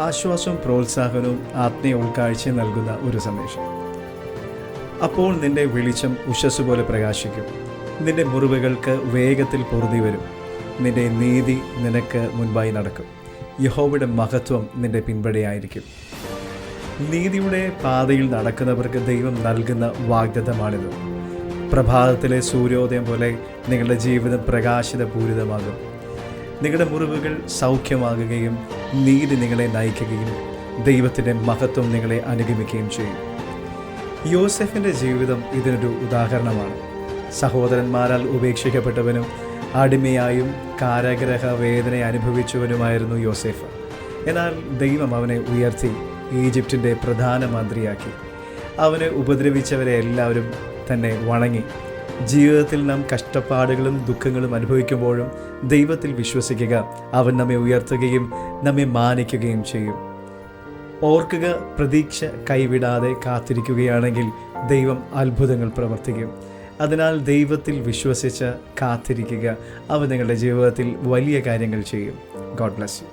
ആശ്വാസവും പ്രോത്സാഹനവും ആത്മീയ ഉൾക്കാഴ്ചയും നൽകുന്ന ഒരു സന്ദേശം. അപ്പോൾ നിന്റെ വെളിച്ചം ഉഷസ് പോലെ പ്രകാശിക്കും, നിന്റെ മുറിവുകൾക്ക് വേഗത്തിൽ പൊറുതി വരും, നിന്റെ നീതി നിനക്ക് മുൻപായി നടക്കും, യഹോവയുടെ മഹത്വം നിന്റെ പിൻപടിയായിരിക്കും. നീതിയുടെ പാതയിൽ നടക്കുന്നവർക്ക് ദൈവം നൽകുന്ന വാഗ്ദത്തമാണിത്. പ്രഭാതത്തിലെ സൂര്യോദയം പോലെ നിങ്ങളുടെ ജീവിതം പ്രകാശിതപൂരിതമാകും. നിങ്ങളുടെ മുറിവുകൾ സൗഖ്യമാകുകയും നീതി നിങ്ങളെ നയിക്കുകയും ദൈവത്തിൻ്റെ മഹത്വം നിങ്ങളെ അനുഗമിക്കുകയും ചെയ്യും. യോസെഫിൻ്റെ ജീവിതം ഇതിനൊരു ഉദാഹരണമാണ്. സഹോദരന്മാരാൽ ഉപേക്ഷിക്കപ്പെട്ടവനും അടിമയായും കാരാഗ്രഹ വേദന അനുഭവിച്ചവനുമായിരുന്നു യോസെഫ്. എന്നാൽ ദൈവം അവനെ ഉയർത്തി ഈജിപ്തിൻ്റെ പ്രധാനമന്ത്രിയാക്കി. അവനെ ഉപദ്രവിച്ചവരെ എല്ലാവരും തന്നെ വണങ്ങി. ജീവിതത്തിൽ നാം കഷ്ടപ്പാടുകളും ദുഃഖങ്ങളും അനുഭവിക്കുമ്പോഴും ദൈവത്തിൽ വിശ്വസിക്കുക. അവൻ നമ്മെ ഉയർത്തുകയും നമ്മെ മാനിക്കുകയും ചെയ്യും. ഓർക്കുക, പ്രതീക്ഷ കൈവിടാതെ കാത്തിരിക്കുകയാണെങ്കിൽ ദൈവം അത്ഭുതങ്ങൾ പ്രവർത്തിക്കും. അതിനാൽ ദൈവത്തിൽ വിശ്വസിച്ച് കാത്തിരിക്കുക. അവൻ നിങ്ങളുടെ ജീവിതത്തിൽ വലിയ കാര്യങ്ങൾ ചെയ്യും. God bless you.